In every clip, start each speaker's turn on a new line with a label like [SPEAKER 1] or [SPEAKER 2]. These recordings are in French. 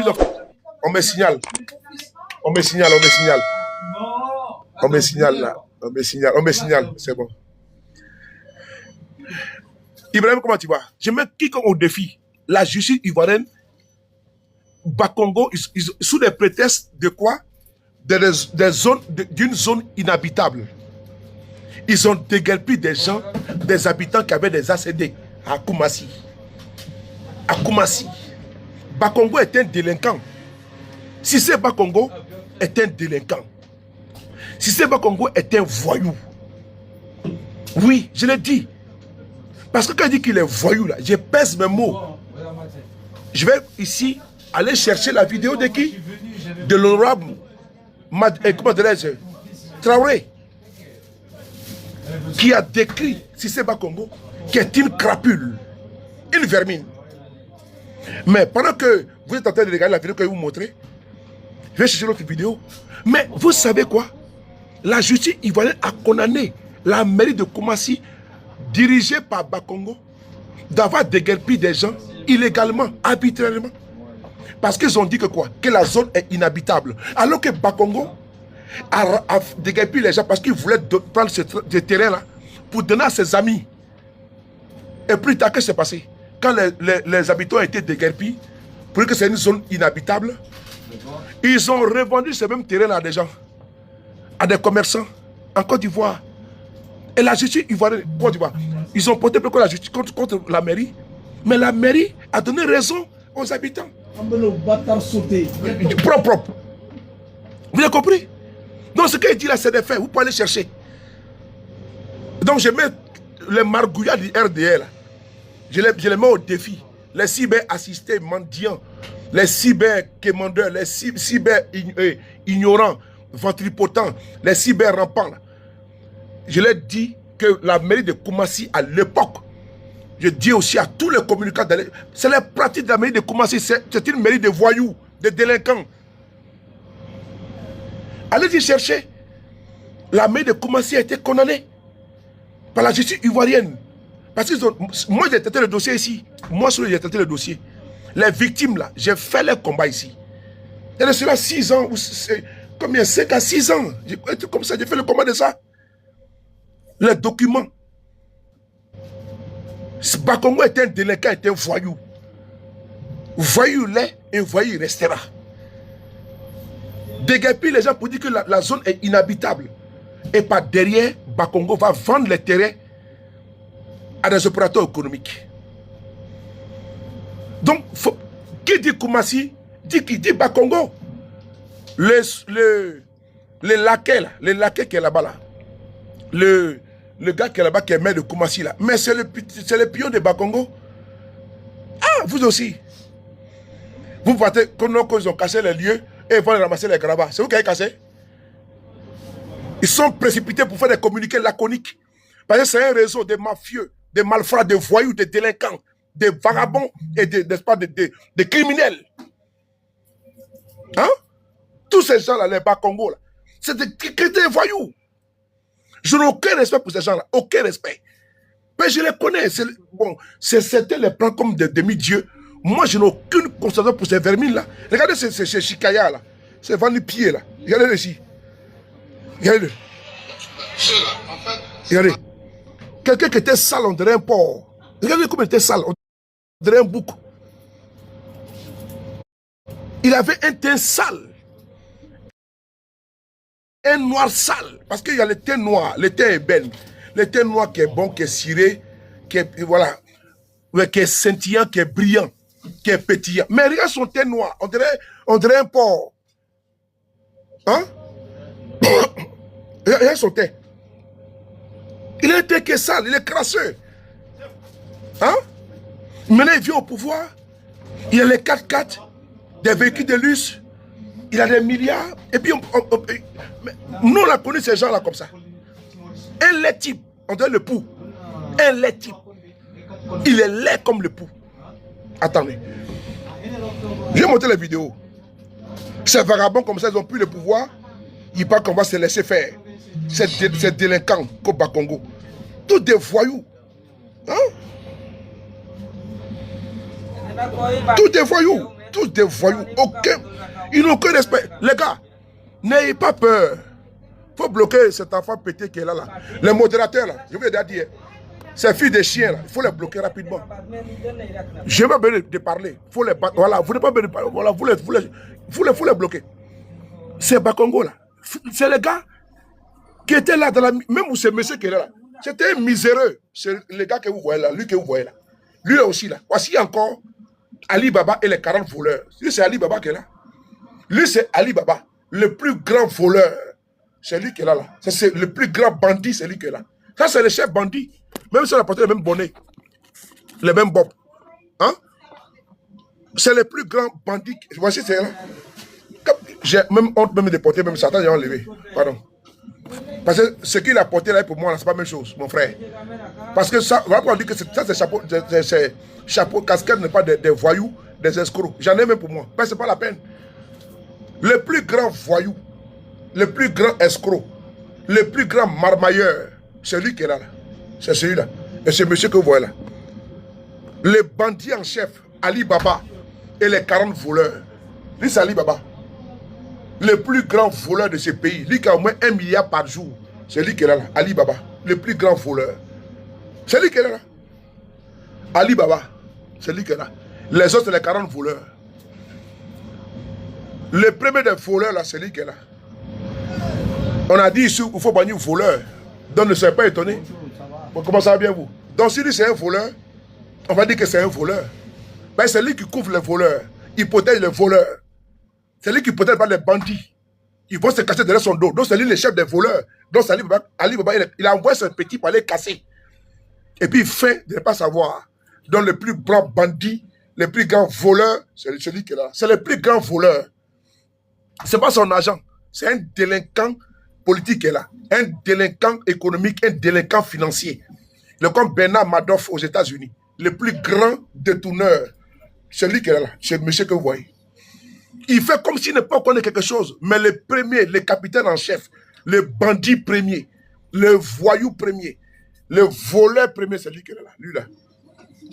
[SPEAKER 1] plus en... On me signale. On me signale. On me signale là. On me signale. C'est bon. Ibrahim, comment tu vas? Je mets quiconque au défi. La justice ivoirienne, Bakongo, sous des prétextes de quoi? D'une zone inhabitable. Ils ont déguerpi des gens, des habitants qui avaient des ACD à Koumassi. À Koumassi. Bakongo est un délinquant. Si c'est Bakongo est un délinquant. Si c'est Bakongo est un voyou. Oui, je l'ai dit. Parce que quand il dit qu'il est voyou, là, je pèse mes mots. Je vais ici aller chercher la vidéo de qui? De l'honorable Traoré, qui a décrit Cissé Bakongo, qui est une crapule, une vermine. Mais pendant que vous êtes en train de regarder la vidéo que je vais vous montrer, je vais chercher l'autre vidéo. Mais vous savez quoi? La justice ivoirienne a condamné la mairie de Koumassi, dirigée par Bakongo, d'avoir déguerpi des gens illégalement, arbitrairement. Parce qu'ils ont dit que quoi? Que la zone est inhabitable. Alors que Bakongo a déguerpi les gens parce qu'il voulait prendre ce terrain-là pour donner à ses amis. Et plus tard, qu'est-ce qui s'est passé? Quand les habitants ont été déguerpis, pour que c'est une zone inhabitable, ils ont revendu ce même terrain-là à des gens, à des commerçants en Côte d'Ivoire. Et la justice ivoirienne, Côte d'Ivoire, ils ont porté contre la justice, contre la mairie. Mais la mairie a donné raison aux habitants. Propre. Vous avez compris? Donc ce qu'il dit là, c'est des faits. Vous pouvez aller chercher. Donc je mets les margouillards du RDL. Je les mets au défi. Les cyber-assistés mendiants, les cyber-quémandeurs, les cyber-ignorants, ventripotents, les cyber-rampants. Je leur dis que la mairie de Koumassi à l'époque, je dis aussi à tous les communicants, c'est la pratique de la mairie de Koumassi, c'est une mairie de voyous, de délinquants. Allez-y chercher. La mairie de Koumassi a été condamnée par la justice ivoirienne. Parce que moi j'ai traité le dossier ici. Moi j'ai traité le dossier. Les victimes là, j'ai fait leur combat ici. Il y a cela 6 ans, ou combien? 5 à 6 ans. Comme ça, j'ai fait le combat de ça. Les documents. Bakongo est un délinquant, est un voyou. Voyou l'est et voyou restera. Déguerpir les gens pour dire que la zone est inhabitable. Et par derrière, Bakongo va vendre les terrains à des opérateurs économiques. Donc, qui dit Koumassi, qui dit Bakongo. Le laquais qui est là-bas, là. Le gars qui est là-bas, qui est maire de Koumassi, là. Mais c'est le pion de Bakongo. Ah, vous aussi. Vous partez, quand ils ont cassé les lieux, et ils vont ramasser les gravats. C'est vous qui avez cassé? Ils sont précipités pour faire des communiqués laconiques. Parce que c'est un réseau de mafieux, de malfrats, de voyous, de délinquants, de vagabonds et de criminels. Hein? Tous ces gens-là, les Bakongo, là, c'est des voyous. Je n'ai aucun respect pour ces gens-là. Aucun respect. Mais je les connais. Bon, certains les prennent comme des demi-dieux. Moi, je n'ai aucune considération pour ces vermines-là. Regardez ces chicayas là. Ces venus-pieds là. Regardez ici. Regardez-le. Regardez. Quelqu'un qui était sale, on dirait un porc. Regardez comment il était sale. On dirait un bouc. Il avait un teint sale. Un noir sale. Parce qu'il y a le teint noir. Le teint ébène. Le teint noir qui est bon, qui est ciré, qui est, voilà, qui est scintillant, qui est brillant, qui est pétillant. Mais regarde son teint noir. On dirait un porc. Hein? Regarde son teint. Il a un teint qui est sale, il est crasseux. Hein? Maintenant, il vient au pouvoir. Il a les 4x4, des véhicules de luxe. Il a des milliards. Et puis, nous, on a connu ces gens-là comme ça. Un lait type, on dirait le pou. Un lait type. Il est laid comme le pou. Attendez. Je vais montrer les vidéos. Ces vagabonds comme ça, ils n'ont plus le pouvoir. Ils parlent qu'on va se laisser faire. Ces délinquants comme Bakongo. Tous des voyous. Hein? Tous des voyous. tous des voyous. Ils n'ont aucun respect. Les gars, n'ayez pas peur. Il faut bloquer cet enfant pété qui est là. Les modérateurs, là, je vous ai déjà dit, ces filles de chiens, là, il faut les bloquer rapidement. Je n'ai pas besoin de parler. Faut les battre. Voilà, vous n'avez pas besoin de parler. Voilà, vous les bloquer. C'est Bakongo, là. C'est les gars qui étaient là, même ce monsieur qui est là. C'était un miséreux. C'est le gars que vous voyez là, lui que vous voyez là. Lui aussi là. Voici encore Ali Baba et les 40 voleurs. Lui, c'est Ali Baba qui est là. Lui, c'est Ali Baba, le plus grand voleur. C'est lui qui est là. C'est le plus grand bandit, c'est lui qui est là. Ça, c'est le chef bandit. Même si on a porté les mêmes bonnets, les mêmes bobs. Hein? C'est le plus grand bandit. Voici, c'est là. J'ai même honte même de porter même Satan, j'ai enlevé. Pardon. Parce que ce qu'il a porté là pour moi, c'est pas la même chose, mon frère. Parce que ça, on dit que ça, c'est chapeau, casquette n'est pas des voyous, des escrocs. J'en ai même pour moi. Mais c'est pas la peine. Le plus grand voyou, le plus grand escroc, le plus grand marmailleur, c'est lui qui est là. C'est celui-là. Et c'est monsieur que vous voyez là. Les bandits en chef, Ali Baba et les 40 voleurs. Lui, c'est Ali Baba. Le plus grand voleur de ce pays, lui qui a au moins 1 milliard par jour, c'est lui qui est là, Ali Baba, le plus grand voleur. C'est lui qui est là. Ali Baba, c'est lui qui est là. Les autres, c'est les 40 voleurs. Le premier des voleurs, là, c'est lui qui est là. On a dit ici, il faut bannir voleur. Donc ne soyez pas étonné. Comment ça va bien vous? Donc si lui c'est un voleur, on va dire que c'est un voleur. Ben, c'est lui qui couvre les voleurs. Il protège les voleurs. C'est lui qui protège pas les bandits. Ils vont se cacher derrière son dos. Donc c'est lui le chef des voleurs. Donc c'est Ali Baba, il a envoyé son petit pour aller casser. Et puis il fait de ne pas savoir. Donc le plus grand bandit, le plus grand voleur, c'est celui qui est là. C'est le plus grand voleur. Ce n'est pas son agent. C'est un délinquant politique qui est là. Un délinquant économique, un délinquant financier. Le comme Bernard Madoff aux États-Unis. Le plus grand détourneur. Celui qui est là. C'est le monsieur que vous voyez. Il fait comme s'il n'est pas connaît quelque chose. Mais le premier, le capitaine en chef, le bandit premier, le voyou premier, le voleur premier, c'est lui qui est là. Lui là.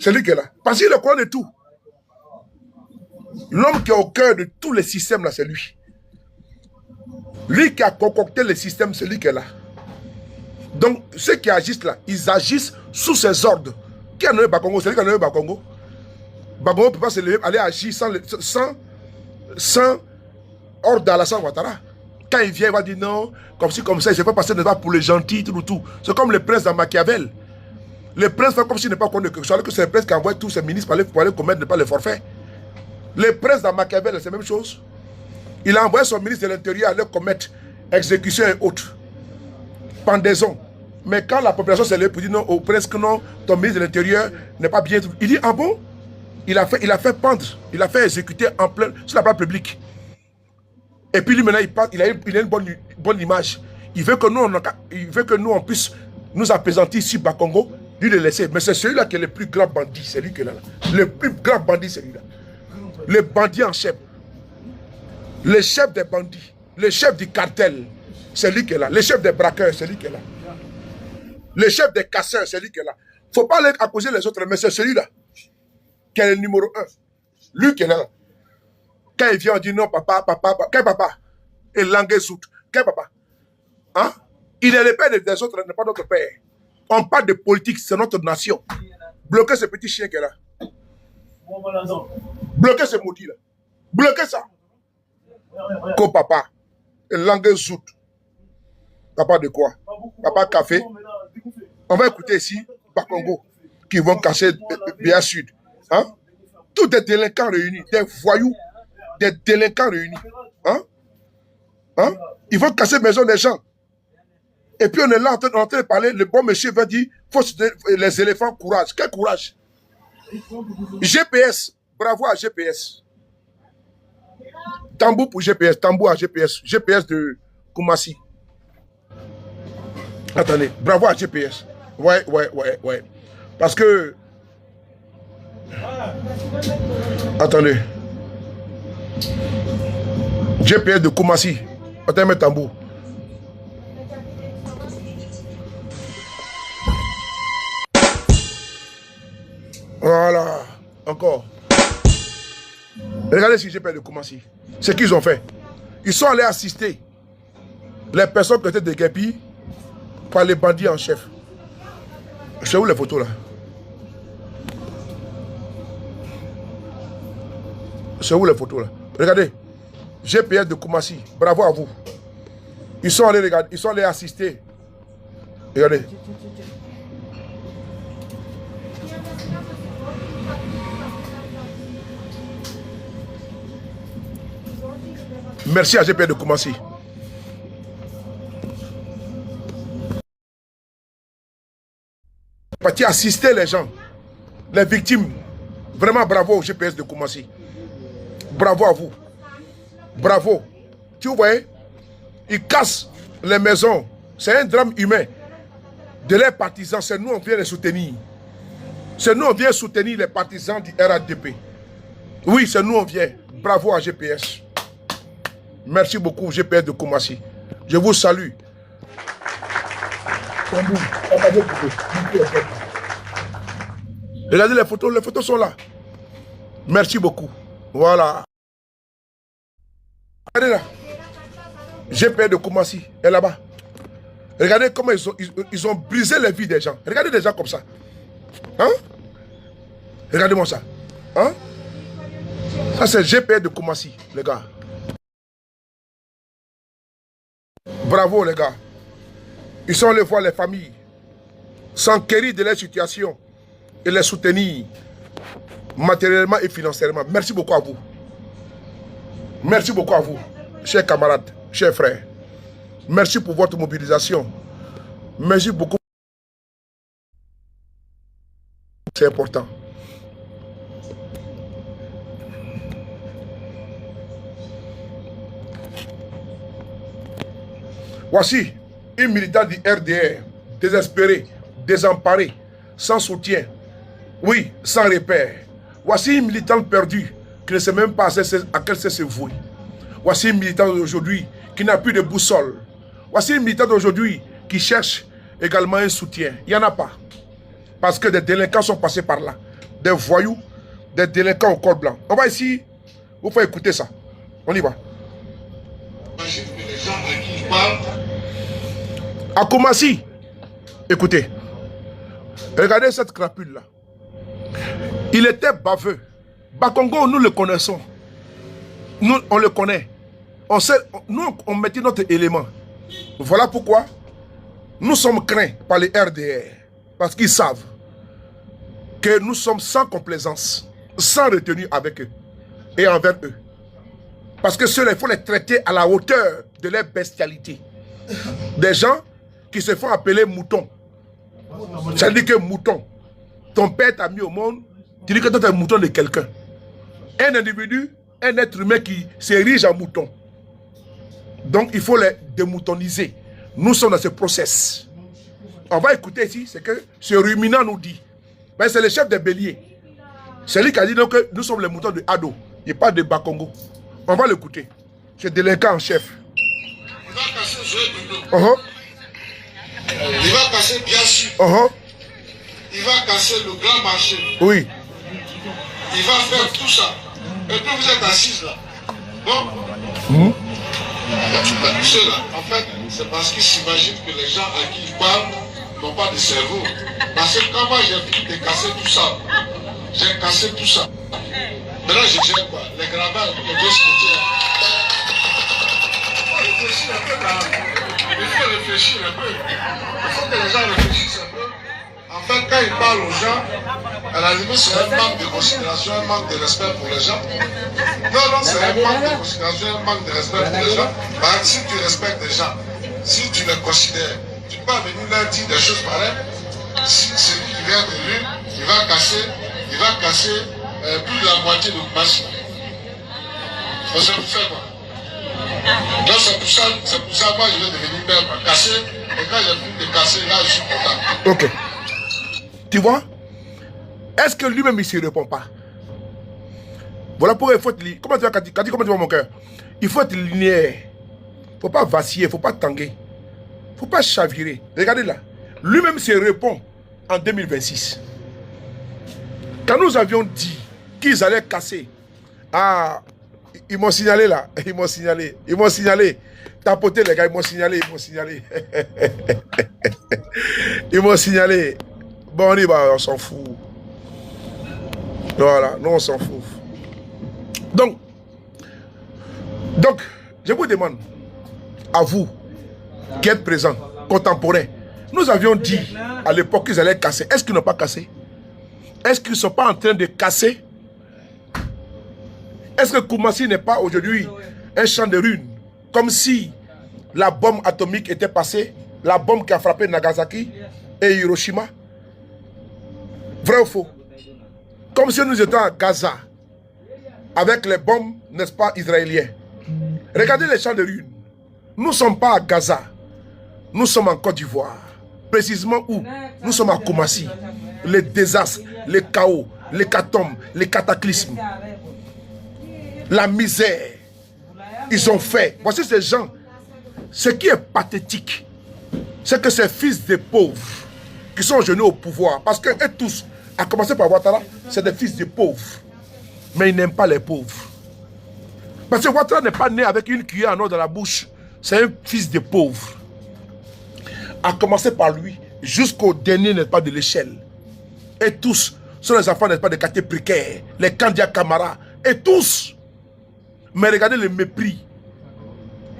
[SPEAKER 1] C'est lui qui est là. Parce qu'il est au courant de tout. L'homme qui est au cœur de tous les systèmes là, c'est lui. Lui qui a concocté le système, c'est lui qui est là. Donc, ceux qui agissent là, ils agissent sous ses ordres. Qui a nommé Bakongo? C'est lui qui a nommé Bakongo. Bakongo ne peut pas se lever, aller agir sans ordre d'Alassane Ouattara. Quand il vient, il va dire non, comme si, comme ça, il ne s'est pas passé pas pour les gentils, tout. C'est comme le prince dans Machiavel. Le prince fait comme s'il n'est pas connu quelque chose, alors que c'est le prince qui envoie tous ses ministres pour aller commettre pas les forfaits. Le prince dans Machiavel, c'est la même chose. Il a envoyé son ministre de l'Intérieur à aller commettre exécution et autres. Pendaison. Mais quand la population s'est levée pour dire non au prince que non, ton ministre de l'Intérieur n'est pas bien. Il dit ah bon? Il a fait pendre, il a fait exécuter en plein, sur la place publique. Et puis lui maintenant il a une bonne image. Il veut que nous on puisse nous apaisantir ici bas Congo, lui le laisser. Mais c'est celui-là qui est le plus grand bandit, c'est lui qui est là. Le plus grand bandit, c'est lui-là. Le bandit en chef. Le chef des bandits, le chef du cartel, c'est lui qui est là. Le chef des braqueurs, c'est lui qui est là. Le chef des casseurs, c'est lui qui est là. Il ne faut pas aller accuser les autres, mais c'est celui-là qui est le numéro 1. Lui qui est là. Quand il vient, on dit non, papa. Quel papa? Et langue soute. Quel papa? Hein? Il est le père des autres, n'est pas notre père. On parle de politique, c'est notre nation. Bloquez ce petit chien qui est là. Bloquez ce maudit là. Bloquez ça. Ko papa. Et langue soute. Papa de quoi? Papa café. On va écouter ici, Bakongo, qui vont casser bien sud. Hein? Tous des délinquants réunis, des voyous, des délinquants réunis. Hein? Hein? Ils vont casser la maison des gens. Et puis on est là en train de parler, le bon monsieur va dire, faut les éléphants, courage. Quel courage? GPS, bravo à GPS. Tambour pour GPS, tambour à GPS. GPS de Koumassi. Attendez, bravo à GPS. Ouais. Parce que... Attendez. GPS de Koumassi. Attendez, tambour. Voilà. Encore. Regardez si j'ai peur de Koumassi. Ce qu'ils ont fait. Ils sont allés assister les personnes qui étaient déguerpies par les bandits en chef. C'est où les photos là? C'est où les photos là? Regardez. GPS de Koumassi. Bravo à vous. Ils sont allés regarder, ils sont allés assister. Regardez. Merci à GPS de Koumassi. Parti assister les gens, les victimes. Vraiment bravo au GPS de Koumassi. Bravo à vous. Bravo. Tu vois, ils cassent les maisons. C'est un drame humain. De leurs partisans, c'est nous on vient les soutenir. C'est nous on vient soutenir les partisans du RADP. Oui, c'est nous on vient. Bravo à GPS. Merci beaucoup GPS de Koumassi. Je vous salue. Regardez les photos sont là. Merci beaucoup. Voilà. Regardez là. GPS de Koumassi est là-bas. Regardez comment ils ont brisé les vies des gens. Regardez des gens comme ça. Hein? Regardez-moi ça. Hein? Ça c'est GPS de Koumassi, les gars. Bravo les gars. Ils sont allés voir les familles, s'enquérir de leur situation et les soutenir matériellement et financièrement. Merci beaucoup à vous. Merci beaucoup à vous, chers camarades, chers frères. Merci pour votre mobilisation. Merci beaucoup. C'est important. Voici un militant du RDR, désespéré, désemparé, sans soutien, oui, sans repère. Voici un militant perdu qui ne sait même pas à quel sait se vouer. Voici un militant d'aujourd'hui qui n'a plus de boussole. Voici un militant d'aujourd'hui qui cherche également un soutien. Il n'y en a pas. Parce que des délinquants sont passés par là. Des voyous, des délinquants au col blanc. On va ici, vous faire écouter ça. On y va. À Koumassi, écoutez, regardez cette crapule-là. Il était baveux. Bakongo, nous le connaissons. Nous, on le connaît. On sait, nous, on mettait notre élément. Voilà pourquoi nous sommes craints par les RDR. Parce qu'ils savent que nous sommes sans complaisance, sans retenue avec eux et envers eux. Parce que ceux-là, il faut les traiter à la hauteur de leur bestialité. Des gens qui se font appeler moutons. Ça veut dire que mouton. Ton père t'a mis au monde, tu dis que toi tu es un mouton de quelqu'un. Un individu, un être humain qui s'érige en mouton. Donc il faut les démoutoniser. Nous sommes dans ce process. On va écouter ici, c'est que ce ruminant nous dit. Ben, c'est le chef des béliers. C'est lui qui a dit donc, que nous sommes les moutons de Ado. Il parle de Bakongo. On va l'écouter. C'est délinquant en chef.
[SPEAKER 2] Il va casser Joël Bruno. Il va casser bien sûr. Il va casser le grand marché.
[SPEAKER 1] Oui.
[SPEAKER 2] Il va faire tout ça. Et puis vous êtes assises là. Bon. Ceux-là, en fait, c'est parce qu'ils s'imaginent que les gens à qui ils parlent n'ont pas de cerveau. Parce que quand moi j'ai fini de casser tout ça, j'ai cassé tout ça. Maintenant je dirais quoi? Les gravats, les deux côtés. Il faut réfléchir un peu. Il faut que les gens réfléchissent un peu. En fait, quand ils parlent aux gens, à la limite, c'est un manque de considération, un manque de respect pour les gens. Non, c'est un manque de considération, un manque de respect pour les gens. Par exemple, si tu respectes les gens, si tu les considères, tu ne peux pas venir leur dire des choses pareilles. Si celui qui vient de lui, il va casser plus de la moitié de masse. Ça vous fait quoi? Donc c'est pour ça moi je vais devenir père, casser, et quand j'ai fini de casser, là je suis content.
[SPEAKER 1] Ok. Tu vois? Est-ce que lui-même il ne se répond pas? Voilà pourquoi il faut être linéaire. Comment tu vas, Kati, comment tu vas mon cœur? Il faut être linéaire. Il ne faut pas vaciller, il ne faut pas tanguer. Il ne faut pas chavirer. Regardez là. Lui-même se répond en 2026. Quand nous avions dit qu'ils allaient casser Ah, ils m'ont signalé là. Ils m'ont signalé. Ils m'ont signalé. Tapotez les gars, ils m'ont signalé. Ils m'ont signalé. Ils m'ont signalé. Bon, on y va, on s'en fout. Voilà, nous on s'en fout. Donc, je vous demande, à vous, qui êtes présents, contemporains, nous avions dit à l'époque qu'ils allaient casser. Est-ce qu'ils n'ont pas cassé? Est-ce qu'ils ne sont pas en train de casser? Est-ce que Koumassi n'est pas aujourd'hui un champ de ruines? Comme si la bombe atomique était passée, la bombe qui a frappé Nagasaki et Hiroshima? Vrai ou faux? Comme si nous étions à Gaza, avec les bombes, n'est-ce pas, israéliennes. Regardez les champs de ruines. Nous ne sommes pas à Gaza. Nous sommes en Côte d'Ivoire. Précisément où? Nous sommes à Koumassi. Les désastres, les chaos, les catombes, les cataclysmes, la misère. Ils ont fait. Voici ces gens. Ce qui est pathétique, c'est que ces fils de pauvres qui sont genoux au pouvoir, parce qu'eux tous, à commencer par Ouattara, c'est des fils de pauvres. Mais ils n'aiment pas les pauvres. Parce que Ouattara n'est pas né avec une cuillère en or dans la bouche. C'est un fils de pauvre. À commencer par lui, jusqu'au dernier, n'est-ce pas, de l'échelle. Et tous sont les enfants, n'est-ce pas, des quartiers précaires, les Kandia Camara, et tous. Mais regardez le mépris,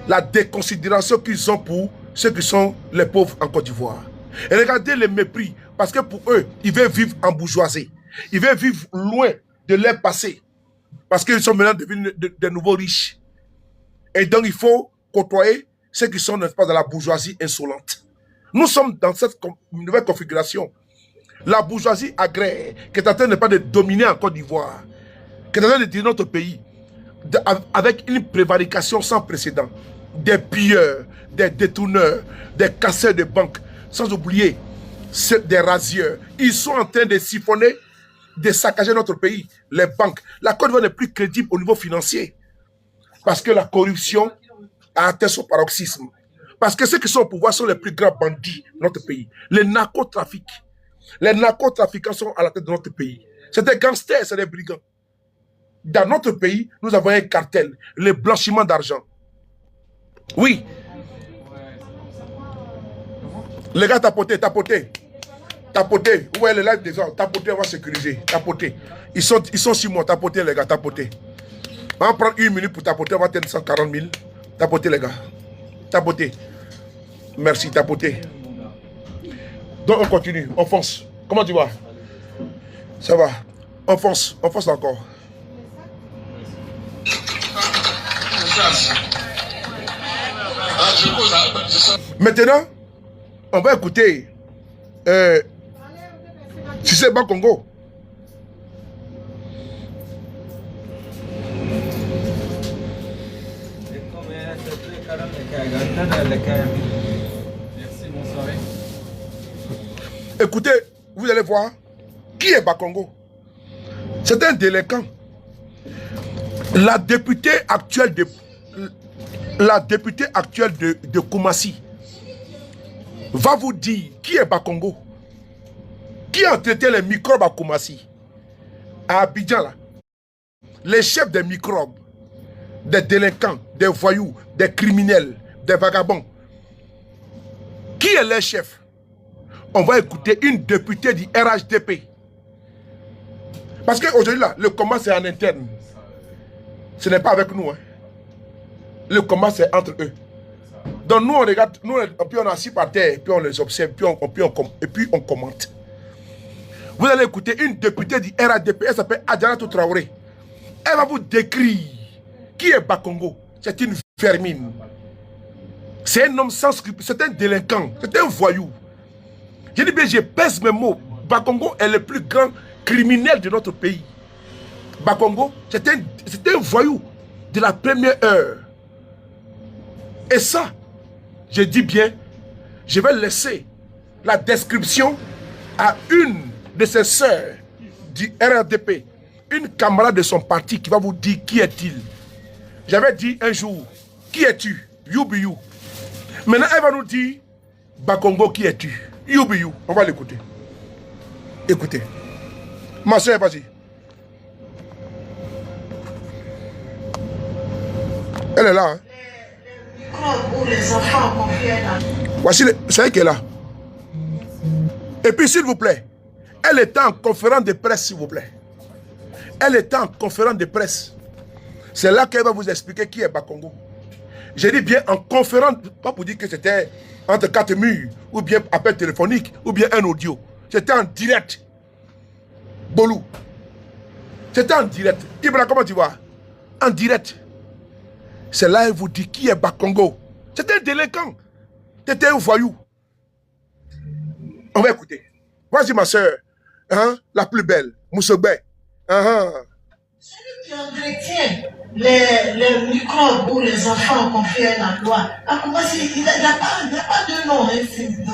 [SPEAKER 1] la déconsidération qu'ils ont pour ceux qui sont les pauvres en Côte d'Ivoire. Et regardez le mépris, parce que pour eux, ils veulent vivre en bourgeoisie. Ils veulent vivre loin de leur passé. Parce qu'ils sont maintenant devenus de nouveaux riches. Et donc il faut côtoyer ceux qui sont, n'est-ce pas, dans la bourgeoisie insolente. Nous sommes dans cette nouvelle configuration. La bourgeoisie agraire, qui est en train de dominer en Côte d'Ivoire, qui est en train de dire notre pays, avec une prévarication sans précédent. Des pilleurs, des détourneurs, des casseurs de banques, sans oublier des rasieurs. Ils sont en train de siphonner, de saccager notre pays, les banques. La Côte d'Ivoire n'est plus crédible au niveau financier. Parce que la corruption a atteint son paroxysme. Parce que ceux qui sont au pouvoir sont les plus grands bandits de notre pays. Les narcotrafics. Les narcotrafiquants sont à la tête de notre pays. C'est des gangsters, c'est des brigands. Dans notre pays, nous avons un cartel, le blanchiment d'argent. Oui. Les gars, tapotez. Tapotez. Où est le live des gens? Tapotez, on va sécuriser. Tapotez. Ils sont 6 mois. Tapotez, les gars, tapotez. On va prendre 1 minute pour tapoter, on va tenir 140 000. Tapotez, les gars. Tapotez. Merci, tapotez. Donc, on continue. On fonce. Comment tu vas? Ça va. On fonce encore. Maintenant, on va écouter Cissé Bakongo. Écoutez, vous allez voir qui est Bakongo. C'est un délinquant. La députée actuelle de Koumassi va vous dire qui est Bakongo. Qui a traité les microbes à Koumassi? À Abidjan, là. Les chefs des microbes, des délinquants, des voyous, des criminels, des vagabonds. Qui est leur chef? On va écouter une députée du RHDP. Parce qu'aujourd'hui, là, le combat, c'est en interne. Ce n'est pas avec nous. Hein. Le combat, c'est entre eux. Donc, nous, on regarde, puis on est assis par terre, puis on les observe, et puis on commente. Vous allez écouter une députée du RHDP, elle s'appelle Adjaratou Traoré. Elle va vous décrire qui est Bakongo. C'est une vermine. C'est un homme sans scrupule, c'est un délinquant, c'est un voyou. Je dis bien, je pèse mes mots. Bakongo est le plus grand criminel de notre pays. Bakongo, c'est un voyou de la première heure. Et ça, je dis bien, je vais laisser la description à une de ses sœurs du RRDP, une camarade de son parti qui va vous dire qui est-il. J'avais dit un jour, qui es-tu? You be you. Maintenant, elle va nous dire, Bakongo, qui es-tu? You be you. On va l'écouter. Écoutez. Ma soeur, vas-y. Elle est là. Hein. Voici, c'est elle qui est là. Et puis, s'il vous plaît, elle était en conférence de presse, s'il vous plaît. Elle était en conférence de presse. C'est là qu'elle va vous expliquer qui est Bakongo. J'ai dit bien en conférence, pas pour dire que c'était entre quatre murs, ou bien appel téléphonique, ou bien un audio. C'était en direct. Bolou. C'était en direct. Ibra, comment tu vois? En direct. C'est là qu'elle vous dit qui est Bakongo. C'était un délinquant. C'était un voyou. On va écouter. Voici ma soeur, hein, la plus belle, Moussobé.
[SPEAKER 3] Celui qui entretient les microbes ou les enfants qu'on fait un emploi, il n'y a pas de nom, hein,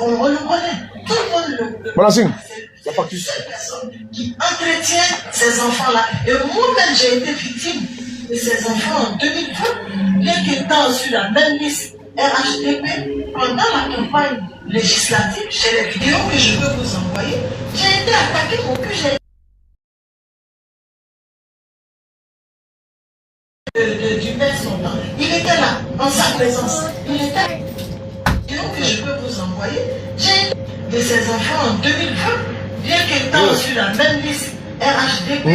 [SPEAKER 3] on le connaît. Tout le monde le connaît.
[SPEAKER 1] Voilà, c'est
[SPEAKER 3] cette personne qui entretient ces enfants-là. Et moi-même, j'ai été victime de ces enfants en 2020, bien qu'étant sur la même liste RHDP, pendant la campagne législative, j'ai les vidéos que je peux vous envoyer, j'ai été attaqué pour que j'ai du père son temps. Il était là, en sa présence. Il était là. Que je peux vous envoyer. J'ai de ces enfants en 2020, bien qu'étant sur la même liste RHDP,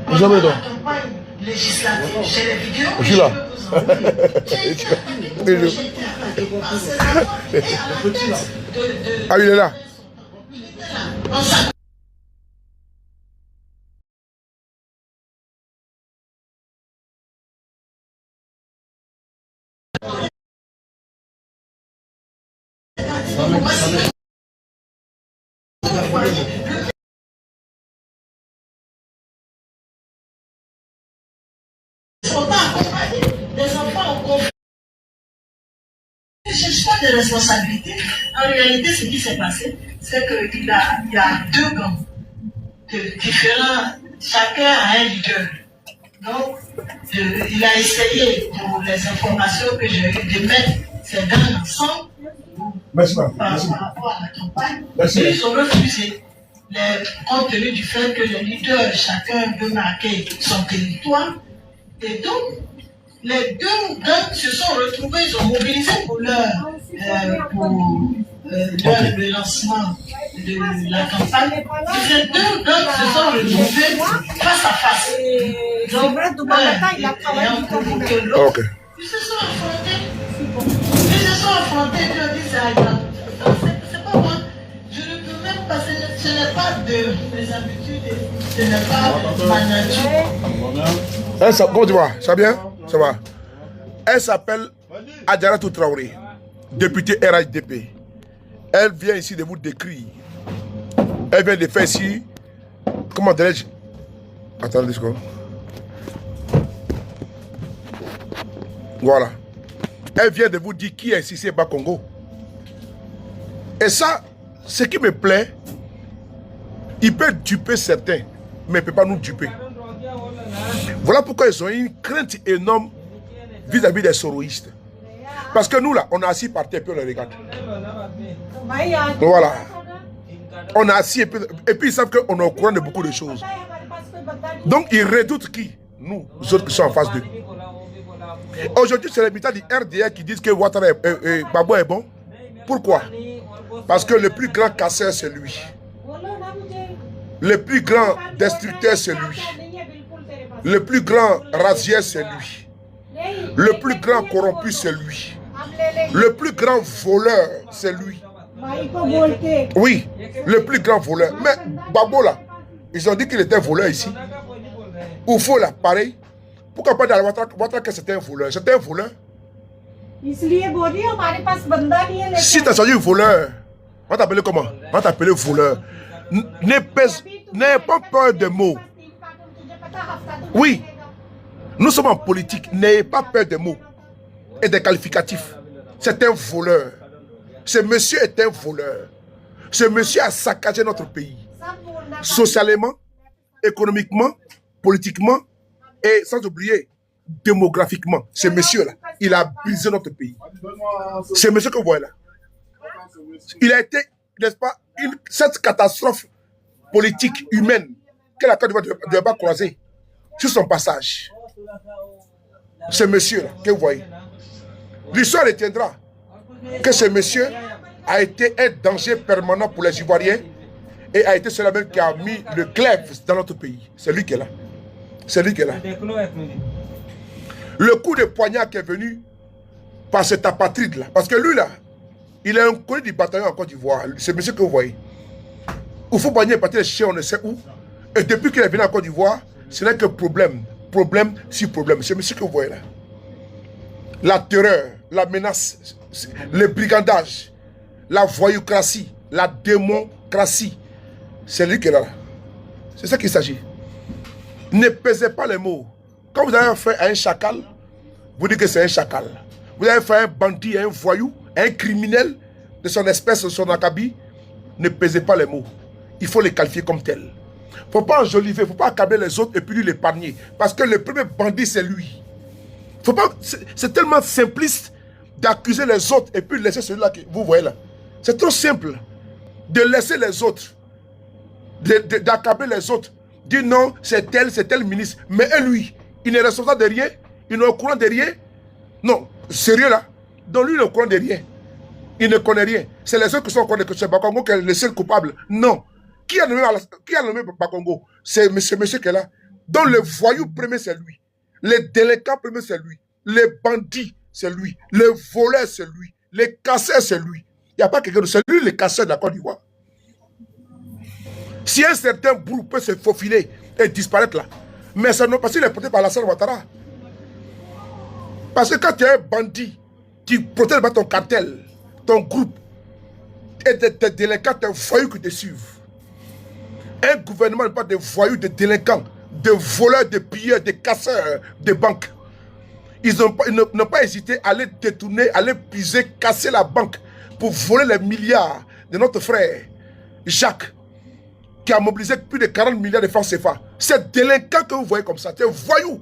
[SPEAKER 3] pendant la campagne législative, j'ai les vidéos que je peux vous envoyer. J'ai été attaqué par ces enfants et à la tête de
[SPEAKER 1] ah, il est là.
[SPEAKER 3] Il était là, en sa sont pas accompagnés. Les enfants ont confiance. Je ne cherche pas de responsabilité. En réalité, ce qui s'est passé, c'est qu'il y a deux gangs différents. Chacun a un leader. Donc, il a essayé, pour les informations que j'ai eues, de mettre ces gangs ensemble.
[SPEAKER 1] Merci,
[SPEAKER 3] Par rapport à la campagne.
[SPEAKER 1] Merci.
[SPEAKER 3] Et ils ont refusé, compte tenu du fait que les leaders, chacun veut marquer son territoire. Et donc, les deux gangs se sont retrouvés, ils ont mobilisé pour le lancement de la campagne. Et ces deux gangs se sont retrouvés face à face. Donc, ayant provoqué l'autre, ils se sont affrontés. Ils se sont affrontés, ils ont dit ça. C'est pas moi. Je ne peux même pas, ce n'est pas de mes habitudes, ce n'est pas ma nature.
[SPEAKER 1] Comment tu vois? Ça va bien? Ça va. Elle s'appelle Adjaratou Traoré, députée RHDP. Elle vient ici de vous décrire. Elle vient de faire ici. Comment dirais-je? Attendez une seconde. Voilà. Elle vient de vous dire qui est Cissé Bakongo. Et ça, ce qui me plaît, il peut duper certains, mais il ne peut pas nous duper. Voilà pourquoi ils ont une crainte énorme vis-à-vis des soroïstes. Parce que nous, là, on est assis par terre et puis on les regarde. Voilà. On est assis et puis ils savent qu'on est au courant de beaucoup de choses. Donc, ils redoutent qui? Nous autres qui sommes en face d'eux. Aujourd'hui, c'est les militants du RDR qui disent que Ouattara et Babo est bon. Pourquoi? Parce que le plus grand casseur, c'est lui. Le plus grand destructeur, c'est lui. Le plus grand rasier, c'est lui. Le plus grand corrompu, c'est lui. Le plus grand voleur, c'est lui. Oui, le plus grand voleur. Mais Babo, là, ils ont dit qu'il était voleur ici. Oufo, là, pareil. Pourquoi pas dans Ouattara que c'était un voleur? C'était un voleur. Si tu as choisi un voleur, on va t'appeler comment? On va t'appeler voleur. N'aie pas peur des mots. Oui, nous sommes en politique. N'ayez pas peur des mots et des qualificatifs. C'est un voleur. Ce monsieur est un voleur. Ce monsieur a saccagé notre pays. Socialement, économiquement, politiquement et sans oublier démographiquement. Ce monsieur-là, il a brisé notre pays. Ce monsieur que vous voyez là, il a été, n'est-ce pas, cette catastrophe politique, humaine, que la Côte d'Ivoire ne doit pas croiser sur son passage. Ce monsieur-là, que vous voyez, L'histoire retiendra que ce monsieur a été un danger permanent pour les Ivoiriens et a été celui même qui a mis le glaive dans notre pays. C'est lui qui est là. C'est lui qui est là. Le coup de poignard qui est venu par cet apatride là, parce que lui là, il est un connu du bataillon en Côte d'Ivoire. C'est monsieur que vous voyez. Houphouët-Boigny est parti chercher on ne sait où. Et depuis qu'il est venu en Côte d'Ivoire, ce n'est que problème. Problème sur problème. C'est monsieur que vous voyez là. La terreur, la menace, le brigandage, la voyoucratie, la démocratie. C'est lui qui est là. C'est ça qu'il s'agit. Ne pesez pas les mots. Quand vous avez fait un chacal, vous dites que c'est un chacal. Vous avez fait un bandit, un voyou, un criminel de son espèce, de son acabit. Ne pesez pas les mots. Il faut les qualifier comme tels. Il ne faut pas enjoliver, il ne faut pas accabler les autres et puis lui l'épargner. Parce que le premier bandit, c'est lui. C'est tellement simpliste d'accuser les autres et puis laisser celui-là que vous voyez là. C'est trop simple de laisser les autres, d'accabler les autres. Dire non, c'est tel ministre. Mais lui, il n'est responsable de rien. Il n'est au courant de rien. Non, sérieux là. Donc lui, il est au courant de rien. Il ne connaît rien. C'est les autres qui sont au courant de c'est Bakongo qui est le seul coupable. Non. Qui a nommé Bakongo? C'est monsieur qui est là. Donc le voyou premier, c'est lui. Les délinquants premier, c'est lui. Les bandits, c'est lui. Les voleurs, c'est lui. Les casseurs, c'est lui. Il n'y a pas quelqu'un de... C'est lui, les casseurs de la Côte d'Ivoire. Si un certain groupe peut se faufiler et disparaître là, mais ça non pas s'il est porté par Alassane Ouattara. Parce que quand tu es un bandit, tu protèges pas ton cartel, ton groupe, et tes délinquants, tes voyous qui te suivent. Un gouvernement n'est pas des voyous, des délinquants, des voleurs, des pilleurs, des casseurs de banques. Ils n'ont pas hésité à aller détourner, à aller piser, casser la banque pour voler les milliards de notre frère Jacques, qui a mobilisé plus de 40 milliards de francs CFA. Ces délinquants que vous voyez comme ça, ces voyous,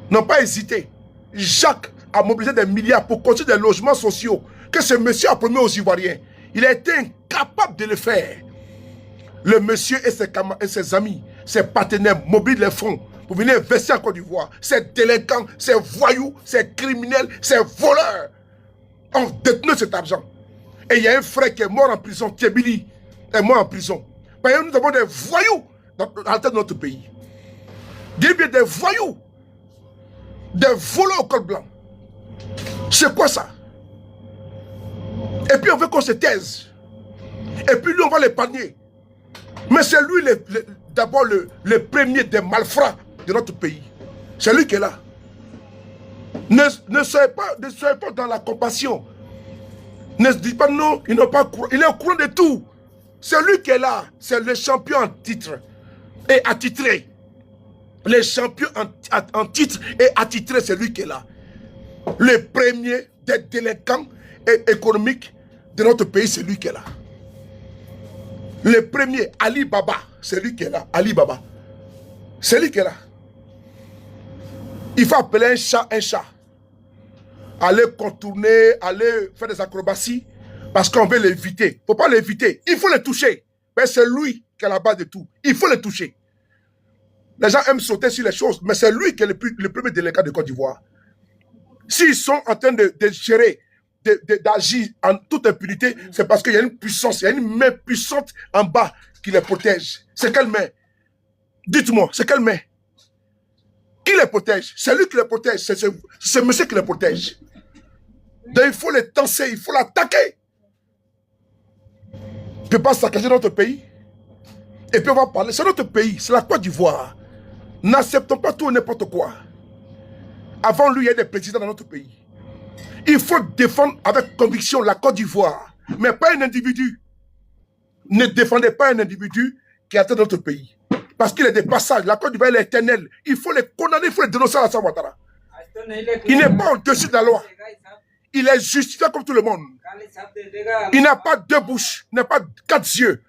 [SPEAKER 1] n'ont pas hésité. Jacques a mobilisé des milliards pour construire des logements sociaux que ce monsieur a promis aux Ivoiriens. Il a été incapable de le faire. Le monsieur et ses amis, ses partenaires mobilisent les fonds pour venir investir en Côte d'Ivoire. Ces délinquants, ces voyous, ces criminels, ces voleurs ont détenu cet argent. Et il y a un frère qui est mort en prison, Tchébili est mort en prison. Parce que nous avons des voyous dans la tête de notre pays. Des voyous, des voleurs au col blanc. C'est quoi ça? Et puis on veut qu'on se taise. Et puis lui on va l'épargner. Mais c'est lui d'abord le premier des malfrats de notre pays. C'est lui qui est là. Ne soyez pas dans la compassion. Ne se dites pas non, il est au courant de tout. C'est lui qui est là. C'est le champion en titre et attitré. Les champions en titre et attitré, c'est lui qui est là. Le premier des délinquants économiques de notre pays, c'est lui qui est là. Le premier, Ali Baba, c'est lui qui est là. Ali Baba. C'est lui qui est là. Il faut appeler un chat un chat. Aller contourner, aller faire des acrobaties, parce qu'on veut l'éviter. Il ne faut pas l'éviter. Il faut le toucher. Mais c'est lui qui est la base de tout. Il faut le toucher. Les gens aiment sauter sur les choses, mais c'est lui qui est le premier délinquant de Côte d'Ivoire. S'ils sont en train de gérer, d'agir en toute impunité, c'est parce qu'il y a une puissance, il y a une main puissante en bas qui les protège. C'est quelle main? Dites-moi, c'est quelle main? Qui les protège? C'est lui qui les protège, c'est ce monsieur qui les protège. Donc il faut les tenser, il faut l'attaquer. Il ne peut pas saccager notre pays. Et puis on va parler, c'est notre pays, c'est la Côte d'Ivoire. N'acceptons pas tout et n'importe quoi. Avant lui, il y a des présidents dans notre pays. Il faut défendre avec conviction la Côte d'Ivoire, mais pas un individu. Ne défendez pas un individu qui atteint notre pays. Parce qu'il est des passages. La Côte d'Ivoire est éternelle. Il faut les condamner, il faut les dénoncer à la Ouattara. Il n'est pas au-dessus de la loi. Il est justifié comme tout le monde. Il n'a pas deux bouches, il n'a pas quatre yeux.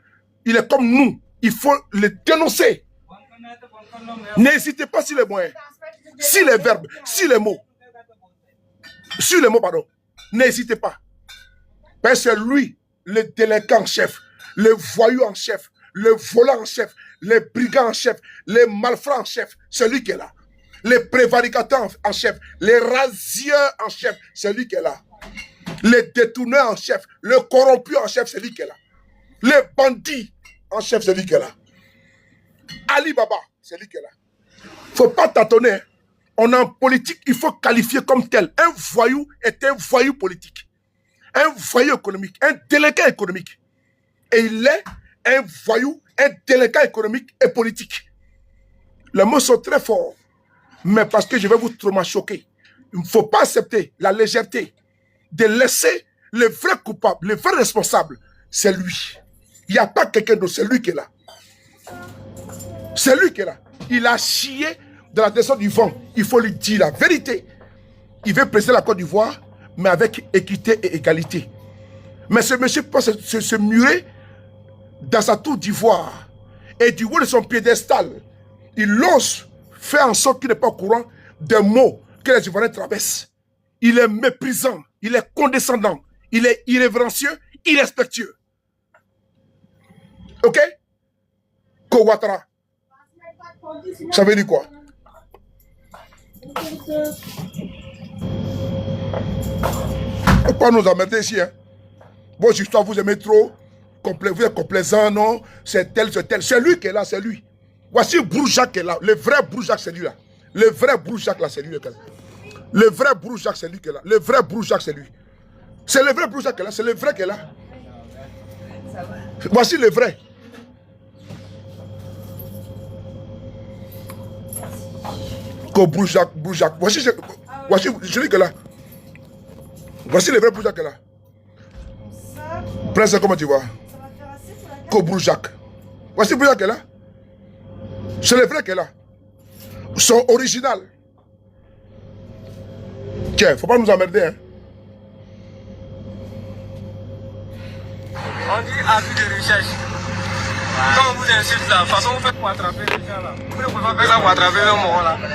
[SPEAKER 1] Il est comme nous. Il faut le dénoncer. N'hésitez pas sur les moyens, sur les verbes, sur les mots. Sur les mots, pardon. N'hésitez pas. Parce que c'est lui, le délinquant en chef, le voyou en chef, le voleur en chef, les brigands en chef, les malfrats en chef. C'est lui qui est là. Les prévaricateurs en chef, les rasieurs en chef, c'est lui qui est là. Les détourneurs en chef, le corrompu en chef, c'est lui qui est là. Les bandits en chef, c'est lui qui est là. Ali Baba, c'est lui qui est là. Il ne faut pas tâtonner. Hein. On est en politique, il faut qualifier comme tel. Un voyou est un voyou politique. Un voyou économique, un délinquant économique. Et il est un voyou, un délinquant économique et politique. Les mots sont très forts. Mais parce que je vais vous trop choquer, il ne faut pas accepter la légèreté de laisser le vrai coupable, le vrai responsable, c'est lui. Il n'y a pas quelqu'un d'autre, c'est lui qui est là. C'est lui qui est là. Il a chié dans la descente du vent. Il faut lui dire la vérité. Il veut presser la Côte d'Ivoire, mais avec équité et égalité. Mais ce monsieur peut se murer dans sa tour d'ivoire. Et du haut de son piédestal, il ose faire en sorte qu'il n'est pas au courant des mots que les Ivoiriens traversent. Il est méprisant, il est condescendant, il est irrévérencieux, irrespectueux. Ok? Kouattara. Ça veut dire quoi? Faut pas nous emmerder ici. Hein? Vos histoires, vous aimez trop. Vous êtes complaisant, non? C'est tel, c'est tel. C'est lui qui est là, c'est lui. Voici Broujac qui est là. Le vrai Broujac, c'est lui là. Le vrai Broujac là, c'est lui là. Le vrai Broujac, c'est lui qui est là. Le vrai Broujac, c'est lui. C'est le vrai Broujac qui est là. C'est le vrai qui est là. Voici le vrai. Broujac. Voici celui qui est là. Voici le vrai Broujac qui est là. Prends ça, comment tu vois? Broujac. Voici Broujac qui est là. C'est le vrai qui est là. Son original. Tiens, faut pas nous emmerder. Hein.
[SPEAKER 4] On dit avis de recherche. Quand on vous insulte là, de toute façon vous faites pour attraper les gens là. Vous ne pouvez pas faire ça pour attraper le mort là. On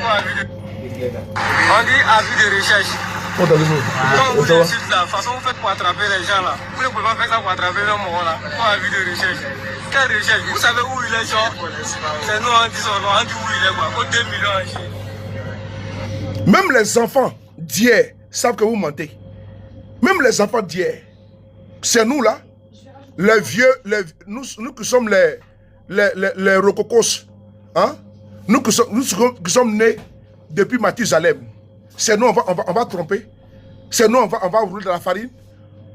[SPEAKER 4] dit avis de recherche. Quand on vous insulte là, de toute façon vous faites pour attraper les gens là. Vous ne pouvez pas faire ça pour attraper le mort là. Pour avis de recherche. Quelle recherche? Vous savez où il est, genre? C'est nous, on dit où il est, quoi. Pour 2 millions.
[SPEAKER 1] Même les enfants d'hier savent que vous mentez. Même les enfants d'hier. C'est nous là, les vieux, nous qui sommes les rococos. Hein? Nous qui sommes nés depuis Mathusalem. C'est nous, on va tromper. C'est nous, on va rouler dans la farine.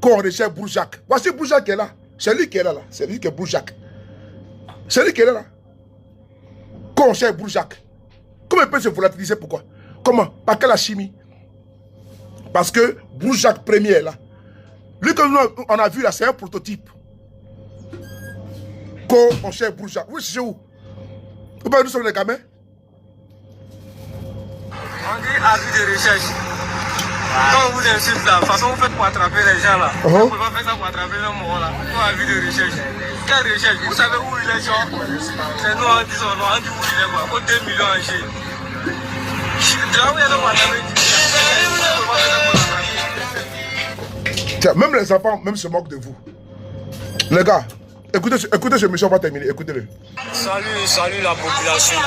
[SPEAKER 1] Qu'on recherche Broujac. Voici Broujac qui est là. C'est lui qui est là. C'est lui qui est Broujac. C'est lui qui est là. Qu'on cherche Broujac. Comment il peut se volatiliser? Pourquoi? Comment? Par quelle chimie? Parce que Broujac premier est là. Lui que nous on a vu là, c'est un prototype. Qu'on cherche Broujac. Oui, c'est où? Nous sommes les gamins.
[SPEAKER 4] On dit avis de recherche. Quand on vous insulte là, de toute façon vous faites pour attraper les gens là. Vous ne pouvez pas faire ça pour attraper le mort là. Pour avis de recherche. Quelle recherche? Vous savez où il est, genre? C'est nous, on dit où il est, quoi. Pour 2 millions en Chine. De là où il y a le
[SPEAKER 1] Tiens, même les enfants, même se moquent de vous. Les gars, écoutez ce monsieur, on va terminer. Écoutez-le.
[SPEAKER 4] Salut la population.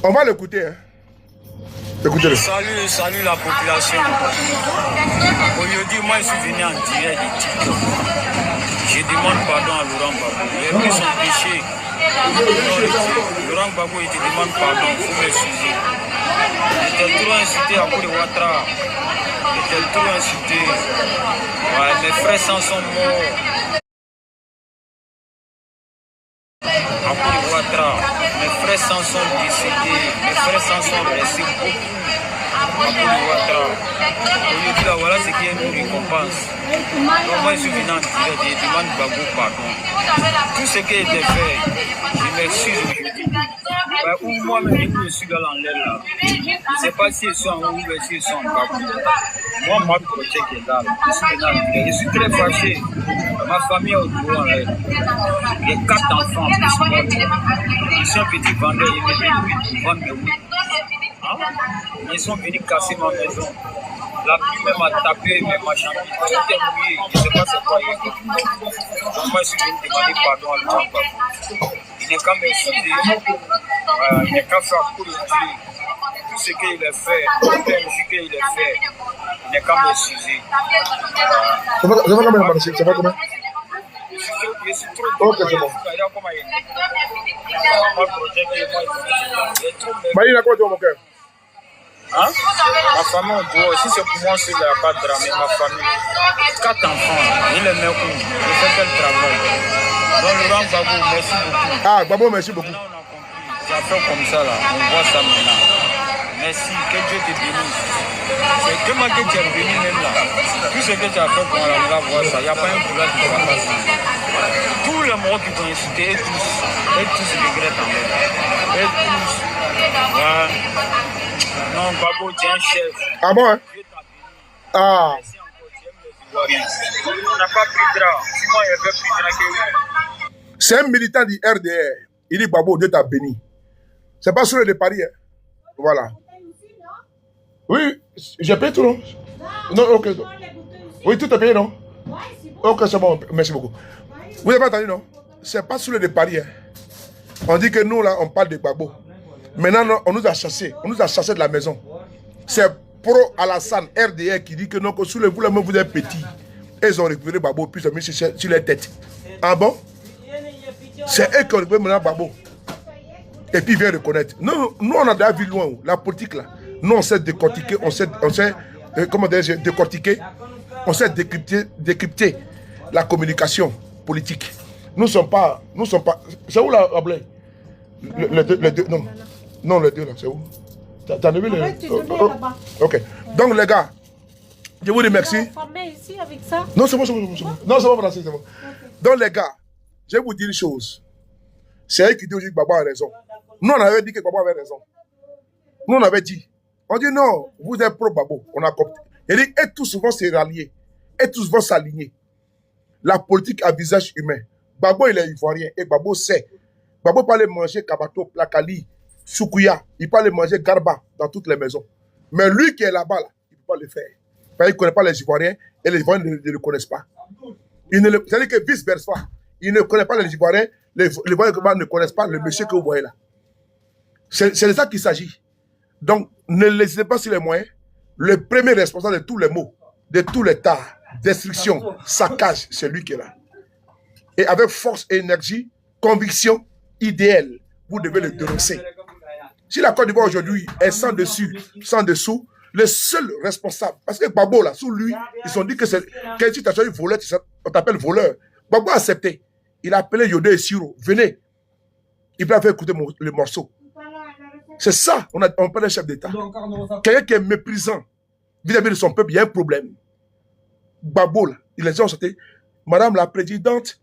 [SPEAKER 1] On va l'écouter, hein. Écoutez-le.
[SPEAKER 4] Salut la population. Aujourd'hui, moi je suis venu en direct du TikTok. Je demande pardon à Laurent Gbagbo. Il a pris son péché. Laurent Gbagbo, il te demande pardon. Il faut m'excuser. J'étais trop incité à cause de Ouattara. J'étais trop incité. Ouais, mes frères s'en sont morts. À cause de Ouattara. Mes frères s'en sont décédés. Mes frères s'en sont blessés beaucoup. Aujourd'hui, là, voilà ce qui est nous récompense. Donc, moi, je suis venu en direct, je demande Gbagbo pardon. Tout ce qui a été fait, je m'excuse aujourd'hui. Où moi-même, je suis dans l'air là. Je ne sais pas si je suis en haut ou si je suis en bas. Moi, ma projet est là. Je suis venu en direct. Je suis très fâché. Ma famille est au courant. J'ai 4 enfants plus moi. Je suis un petit vendeur. Il me dit oui, vendre mes oui. Ils sont venus casser ma maison. La pluie même a tapé mes machins. Tout est mouillé. Je ne sais pas c'est quoi. Donc moi je suis venu demander pardon à Laurent Gbagbo. Il n'est qu'à m'excuser. Il n'est qu'à faire pour le dire. Tout ce qu'il a fait, toute la musique qu'il a fait, il n'est qu'à m'excuser.
[SPEAKER 1] Ça va combien, Marché? Ça va combien?
[SPEAKER 4] Je suis trop
[SPEAKER 1] Ok, c'est bon. Maïna, quoi, tu vois, mon cœur?
[SPEAKER 4] Hein? Ma famille, bon, si c'est pour moi, c'est la pas de drame, mais ma famille, 4 enfants, il est même où? Je fais quel travail? Donc, Laurent Gbagbo, merci beaucoup.
[SPEAKER 1] Ah, Gbagbo, merci beaucoup.
[SPEAKER 4] Maintenant, on a compris. Tu as fait comme ça, là. On voit ça maintenant. Merci, que Dieu te bénisse. C'est tellement que tu es venu même là. Tout ce que tu as fait pour aller voir ça, il n'y a pas un boulot qui va passer. Tous les mots qui t'ont incité, et tous regrettent en même. Et tous. Ouais. Non, Gbagbo, tu es un chef.
[SPEAKER 1] Ah bon, hein?
[SPEAKER 4] Dieu t'a béni.
[SPEAKER 1] Ah.
[SPEAKER 4] Merci encore, tu aimes les Ivoiriens. On n'a pas pris de drap. Si moi, il y avait pris de drap que...
[SPEAKER 1] C'est un militant du RDR. Il dit Gbagbo, Dieu t'a béni. C'est pas sur le de Paris. Hein. Voilà. Oui, j'ai payé tout, non? Non, ok. Oui, tout est payé, non? Ok, c'est bon, merci beaucoup. Vous avez entendu, non? C'est pas sur le de Paris. Hein. On dit que nous, là, on parle de Gbagbo. Maintenant, non, on nous a chassés. On nous a chassés de la maison. C'est Pro Alassane, RDR, qui dit que non, que sous le vous, même vous êtes petits. Et ils ont récupéré Gbagbo, puis ils ont mis sur les têtes. Ah bon? C'est eux qui ont récupéré maintenant Gbagbo. Et puis ils viennent reconnaître. Nous, on a déjà vu loin, la politique là. Nous, on sait décortiquer, on sait comment dire, décortiquer, on sait décrypter la communication politique. Nous ne sommes pas. C'est où là, Ablé? Les deux, non. Non, les deux là, c'est où? T'en as vu les. Ok. Donc, les gars, je vous remercie.
[SPEAKER 5] Ici avec ça?
[SPEAKER 1] Non, c'est bon, c'est bon. Non, c'est bon, Francis, c'est bon. Donc, les gars, je vais vous dire une chose. C'est eux qui disent que Gbagbo a raison. Nous, on avait dit que Gbagbo avait raison. Nous, on avait dit. On dit non, vous êtes pro-Gbagbo. On a compris. Il dit, et tous vont se rallier. Et tous vont s'aligner. La politique à visage humain. Gbagbo, il est ivoirien. Et Gbagbo sait. Gbagbo peut aller manger Kabato, Plakali, Soukouya. Il peut aller manger Garba dans toutes les maisons. Mais lui qui est là-bas, là, il ne peut pas le faire. Parce qu'il ne connaît pas les Ivoiriens et les Ivoiriens ne le connaissent pas. C'est-à-dire que vice-versa. Il ne connaît pas les Ivoiriens. Les Ivoiriens ne connaissent pas le monsieur que vous voyez là. C'est de ça qu'il s'agit. Donc, ne laissez pas sur les moyens. Le premier responsable de tous les maux, de tous les tas, destruction, saccage, c'est lui qui est là. Et avec force et énergie, conviction, idéal, vous devez le dénoncer. Si la Côte d'Ivoire aujourd'hui est sans dessus, sans dessous, le seul responsable, parce que Gbagbo là, sous lui, ils ont dit que c'est quelle situation de voleur, on t'appelle voleur. Gbagbo a accepté. Il a appelé Yodé et Siro, venez. Il va faire écouter le morceau. C'est ça, on parle d'un chef d'État. Quelqu'un qui est méprisant vis-à-vis de son peuple, il y a un problème. Gbagbo, là, il a dit, Madame la Présidente,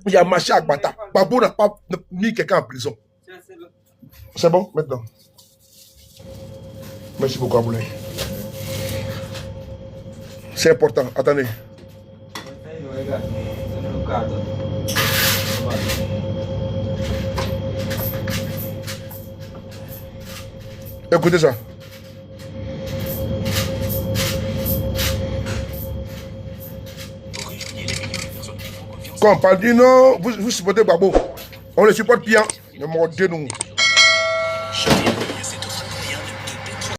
[SPEAKER 1] il y a marché à Gbata. Gbagbo n'a pas mis quelqu'un en prison. C'est bon, maintenant. Merci beaucoup, Aboulay. C'est important, attendez. Écoutez ça. Quand on parle du non, vous supportez Gbagbo. On le supporte bien. Mais mon Dieu, nous.